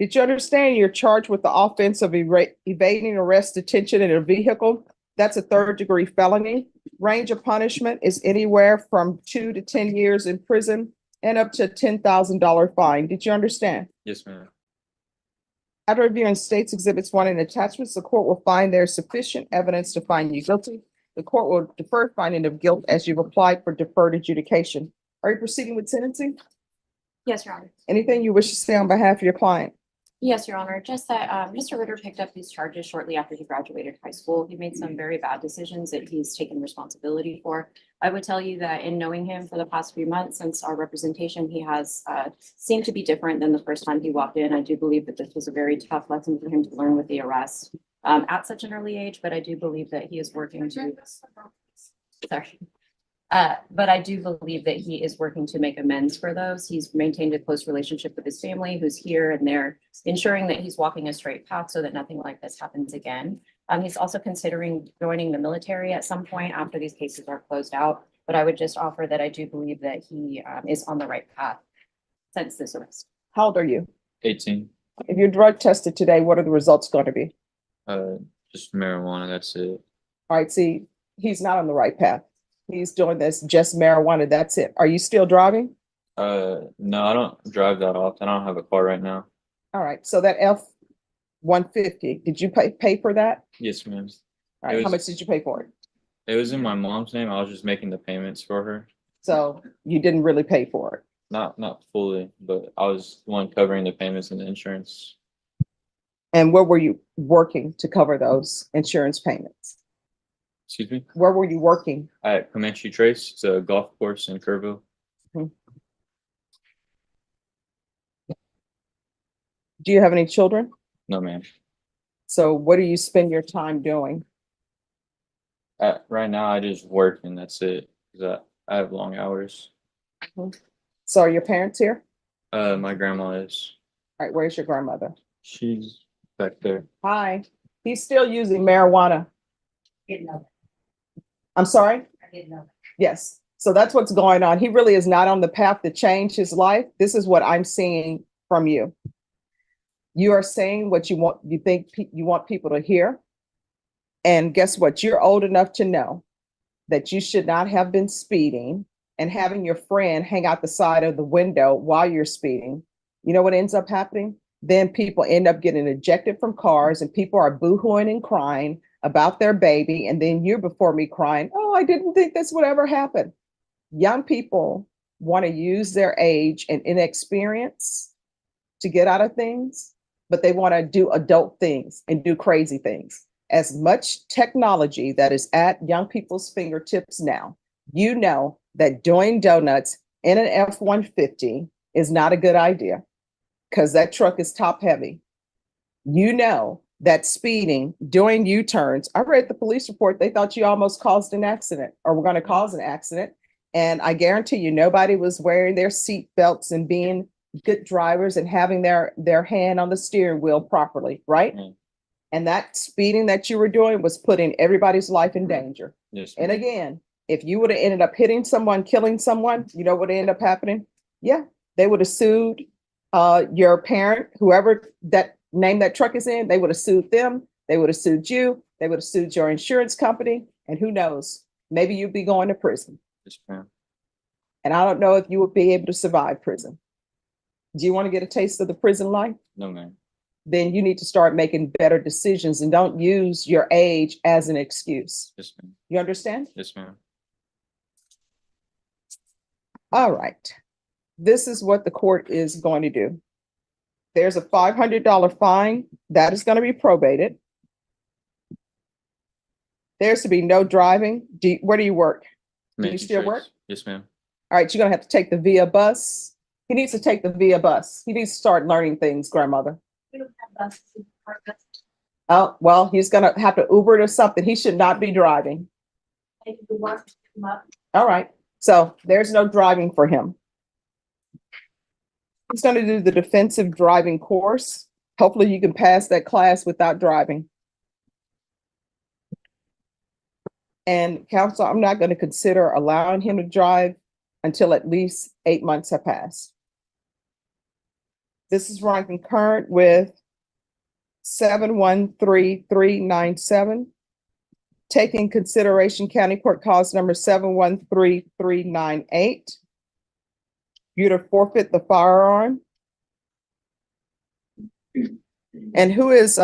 Did you understand you're charged with the offense of evading arrest, detention in a vehicle? That's a third-degree felony. Range of punishment is anywhere from 2 to 10 years in prison and up to a $10,000 fine. Did you understand? Yes, ma'am. After reviewing State's Exhibits 1 and attachments, the court will find there is sufficient evidence to find you guilty. The court will defer finding of guilt as you've applied for deferred adjudication. Are you proceeding with sentencing? Yes, Your Honor. Anything you wish to say on behalf of your client? Yes, Your Honor. Just that Mr. Ritter picked up these charges shortly after he graduated high school. He made some very bad decisions that he's taken responsibility for. I would tell you that in knowing him for the past few months since our representation, he has seemed to be different than the first time he walked in. I do believe that this was a very tough lesson for him to learn with the arrest at such an early age, but I do believe that he is working to, but I do believe that he is working to make amends for those. He's maintained a close relationship with his family who's here, and they're ensuring that he's walking a straight path so that nothing like this happens again. He's also considering joining the military at some point after these cases are closed out. But I would just offer that I do believe that he is on the right path since this arrest. How old are you? 18. If you're drug tested today, what are the results going to be? Just marijuana, that's it. All right, see, he's not on the right path. He's doing this just marijuana, that's it. Are you still driving? No, I don't drive that often. I don't have a car right now. All right, so that F-150, did you pay for that? Yes, ma'am. All right, how much did you pay for it? It was in my mom's name. I was just making the payments for her. So you didn't really pay for it? Not fully, but I was the one covering the payments and the insurance. And where were you working to cover those insurance payments? Excuse me? Where were you working? At Comanche Trace. It's a golf course in Kerrville. Do you have any children? No, ma'am. So what do you spend your time doing? Right now, I just work and that's it. 'Cause I have long hours. So are your parents here? My grandma is. All right, where's your grandmother? She's back there. Hi, he's still using marijuana. Didn't know I'm sorry? that. I didn't know that. Yes. So that's what's going on. He really is not on the path to change his life. This is what I'm seeing from you. You are saying what you want, you think you want people to hear. And guess what? You're old enough to know that you should not have been speeding and having your friend hang out the side of the window while you're speeding. You know what ends up happening? Then people end up getting ejected from cars and people are boohooing and crying about their baby. And then you're before me crying, oh, I didn't think this would ever happen. Young people want to use their age and inexperience to get out of things, but they want to do adult things and do crazy things. As much technology that is at young people's fingertips now, you know that doing donuts in an F-150 is not a good idea because that truck is top heavy. You know that speeding, doing U-turns. I read the police report. They thought you almost caused an accident or were going to cause an accident. And I guarantee you, nobody was wearing their seat belts and being good drivers and having their hand on the steering wheel properly, right? Mm. And that speeding that you were doing was putting everybody's life in danger. Yes, And ma'am. again, if you would have ended up hitting someone, killing someone, you know what ended up happening? Yeah, they would have sued your parent, whoever that name that truck is in, they would have sued them. They would have sued you. They would have sued your insurance company. And who knows, maybe you'd be going to prison. Yes, ma'am. And I don't know if you would be able to survive prison. Do you want to get a taste of the prison life? No, ma'am. Then you need to start making better decisions and don't use your age as an excuse. Yes, ma'am. You understand? Yes, ma'am. All right. This is what the court is going to do. There's a $500 fine that is going to be probated. There's to be no driving. Where do you work? Do you Comanche still Trace. work? Yes, ma'am. All right, you're going to have to take the VIA bus. He needs to take the VIA bus. He needs to start learning things, grandmother. We don't have buses. Oh, well, he's going to have to Uber to something. He should not be driving. All right. So there's no driving for him. He's going to do the defensive driving course. Hopefully you can pass that class without driving. And counsel, I'm not going to consider allowing him to drive until at least 8 months have passed. This is run concurrent with 713397. Taking consideration County Court cause number 713398. You to forfeit the firearm. And who is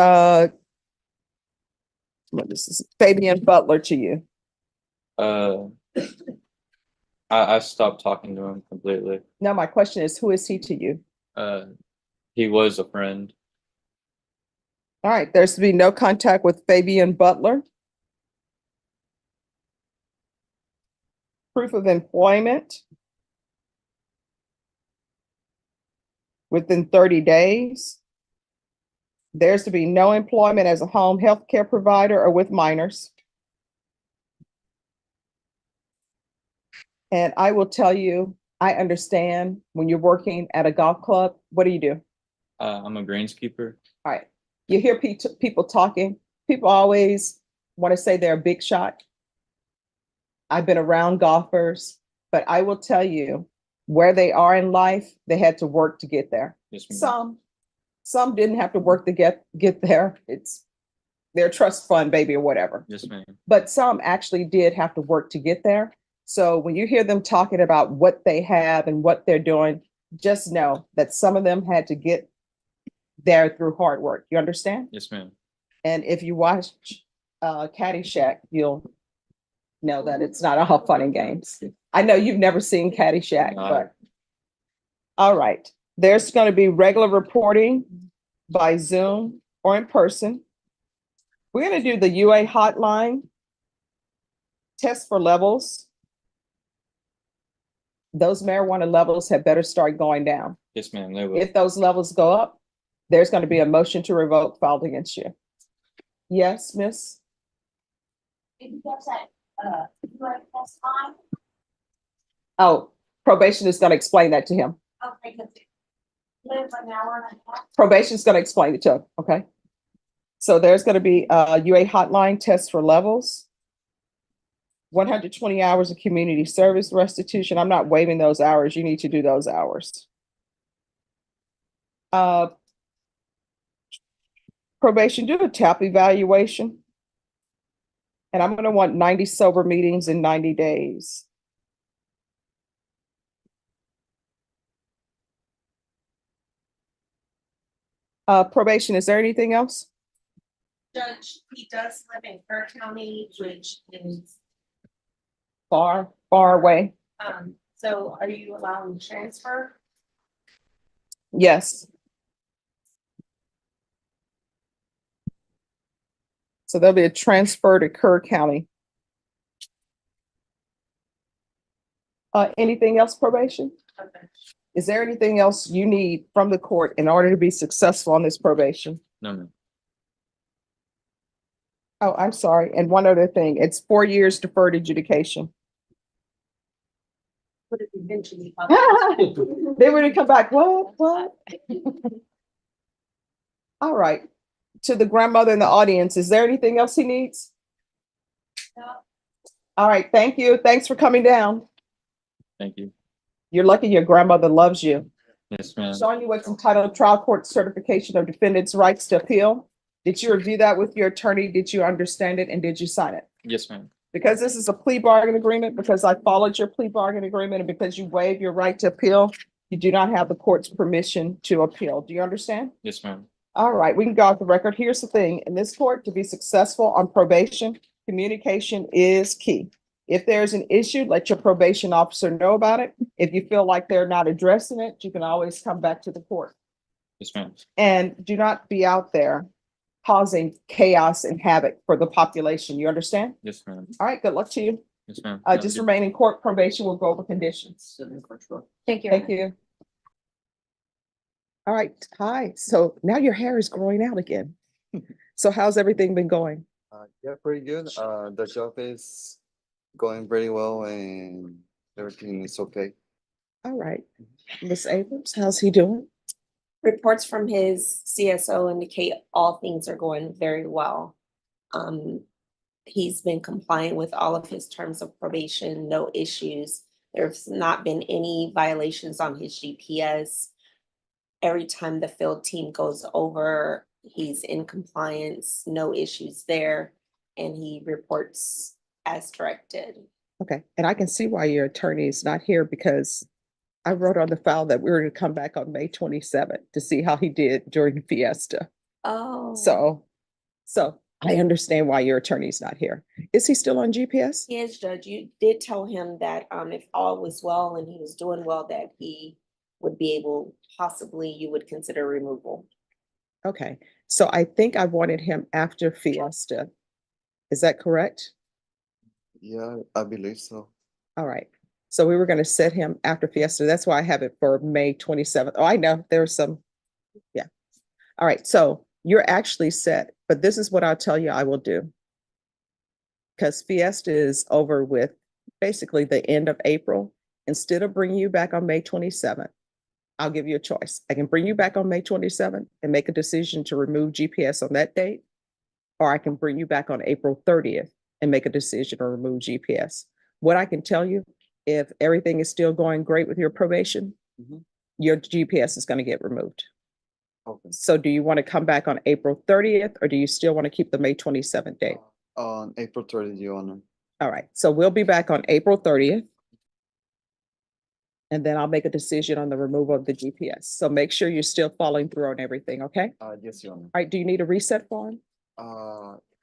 this is Fabian Butler to you? I stopped talking to him completely. Now my question is, who is he to you? He was a friend. All right, there's to be no contact with Fabian Butler. Proof of employment within 30 days. There's to be no employment as a home health care provider or with minors. And I will tell you, I understand when you're working at a golf club, what do you do? I'm a greenskeeper. All right, you hear people talking. People always want to say they're a big shot. I've been around golfers, but I will tell you where they are in life, they had to work to get there. Yes, ma'am. Some didn't have to work to get there. It's their trust fund, baby, or whatever. Yes, ma'am. But some actually did have to work to get there. So when you hear them talking about what they have and what they're doing, just know that some of them had to get there through hard work. You understand? Yes, ma'am. And if you watch Caddyshack, you'll know that it's not all fun and games. I know you've never seen Caddyshack, No. but all right. There's going to be regular reporting by Zoom or in person. We're going to do the UA hotline test for levels. Those marijuana levels have better start going down. Yes, ma'am. They will. If those levels go up, there's going to be a motion to revoke filed against you. Yes, miss? Oh, probation is going to explain that to him. Probation is going to explain it to him, okay? So there's going to be a UA hotline test for levels. 120 hours of community service restitution. I'm not waiving those hours. You need to do those hours. Probation, do a TAP evaluation. And I'm going to want 90 sober meetings in 90 days. Probation, is there anything else? Judge, he does live in Kerr County, which is, Far away. so are you allowing transfer? Yes. So there'll be a transfer to Kerr County. Anything else, probation? Okay. Is there anything else you need from the court in order to be successful on this probation? No, ma'am. Oh, I'm sorry. And one other thing, it's 4 years deferred adjudication. Would it eventually? They were to come back, what? All right. To the grandmother in the audience, is there anything else he needs? No. All right, thank you. Thanks for coming down. Thank you. You're lucky your grandmother loves you. Yes, ma'am. Showing you what's entitled Trial Court Certification of Defendant's Rights to Appeal. Did you review that with your attorney? Did you understand it and did you sign it? Yes, ma'am. Because this is a plea bargain agreement, because I followed your plea bargain agreement, and because you waive your right to appeal, you do not have the court's permission to appeal. Do you understand? Yes, ma'am. All right, we can go off the record. Here's the thing. In this court, to be successful on probation, communication is key. If there's an issue, let your probation officer know about it. If you feel like they're not addressing it, you can always come back to the court. Yes, ma'am. And do not be out there causing chaos and havoc for the population. You understand? Yes, ma'am. All right, good luck to you. Yes, ma'am. Just remain in court. Probation will go over conditions. Thank you. Thank you. All right, hi. So now your hair is growing out again. So how's everything been going? Yeah, pretty good. The job is going pretty well and everything is okay. All right. Miss Abrams, how's he doing? Reports from his CSO indicate all things are going very well. He's been compliant with all of his terms of probation, no issues. There's not been any violations on his GPS. every time the field team goes over, he's in compliance, no issues there, and he reports as directed. Okay, and I can see why your attorney is not here because I wrote on the file that we were gonna come back on May 27th to see how he did during Fiesta. Oh. So I understand why your attorney's not here. Is he still on GPS? Yes, Judge, you did tell him that if all was well and he was doing well, that he would be able, possibly you would consider removal. Okay, so I think I wanted him after Fiesta. Is that correct? Yeah, I believe so. All right. So we were going to set him after Fiesta. That's why I have it for May 27th. Oh, I know there's some. Yeah. All right. So you're actually set, but this is what I'll tell you I will do. Because Fiesta is over with basically the end of April. Instead of bringing you back on May 27th, I'll give you a choice. I can bring you back on May 27th and make a decision to remove GPS on that date, or I can bring you back on April 30th and make a decision to remove GPS. What I can tell you, if everything is still going great with your probation, Mhm. your GPS is going to get removed. Okay. So do you want to come back on April 30th, or do you still want to keep the May 27th date? On April 30th, Your Honor. All right, so we'll be back on April 30th. And then I'll make a decision on the removal of the GPS. So make sure you're still following through on everything, okay? Yes, Your Honor. All right, do you need a reset form?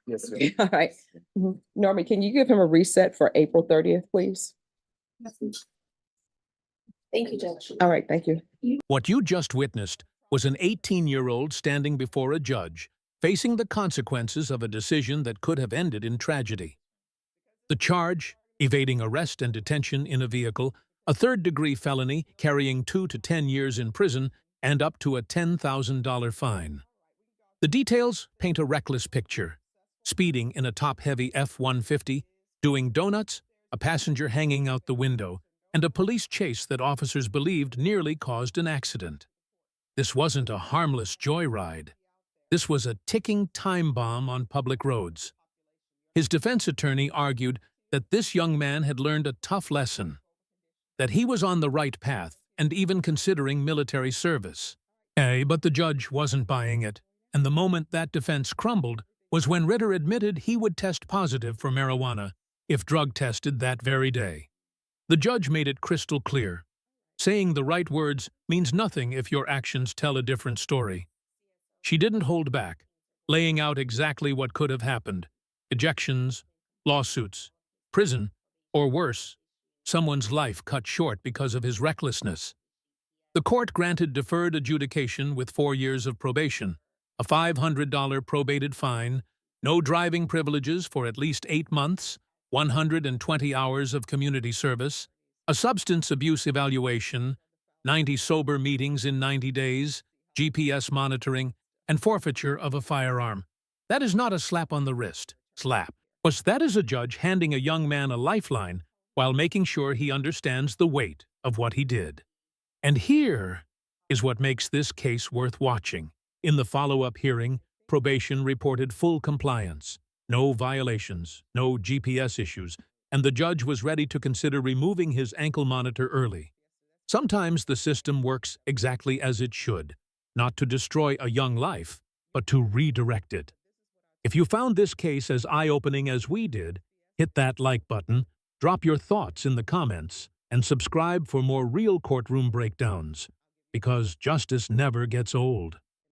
Yes, Your All right. Mhm. Normie, can you give him a reset for April 30th, please? Thank you, Judge. All right, thank you. What you just witnessed was an 18-year-old standing before a judge, facing the consequences of a decision that could have ended in tragedy. The charge, evading arrest and detention in a vehicle, a third-degree felony carrying 2 to 10 years in prison, and up to a $10,000 fine. The details paint a reckless picture. Speeding in a top-heavy F-150, doing donuts, a passenger hanging out the window, and a police chase that officers believed nearly caused an accident. This wasn't a harmless joyride. This was a ticking time bomb on public roads. His defense attorney argued that this young man had learned a tough lesson, that he was on the right path and even considering military service. But the judge wasn't buying it, and the moment that defense crumbled was when Ritter admitted he would test positive for marijuana if drug tested that very day. The judge made it crystal clear. Saying the right words means nothing if your actions tell a different story. She didn't hold back, laying out exactly what could have happened: ejections, lawsuits, prison, or worse, someone's life cut short because of his recklessness. The court granted deferred adjudication with 4 years of probation, a $500 probated fine, no driving privileges for at least 8 months, 120 hours of community service, a substance abuse evaluation, 90 sober meetings in 90 days, GPS monitoring, and forfeiture of a firearm. That is not a slap on the wrist. Slap. But that is a judge handing a young man a lifeline while making sure he understands the weight of what he did. And here is what makes this case worth watching. In the follow-up hearing, probation reported full compliance, no violations, no GPS issues, and the judge was ready to consider removing his ankle monitor early. Sometimes the system works exactly as it should, not to destroy a young life, but to redirect it. If you found this case as eye-opening as we did, hit that like button, drop your thoughts in the comments, and subscribe for more real courtroom breakdowns, because justice never gets old.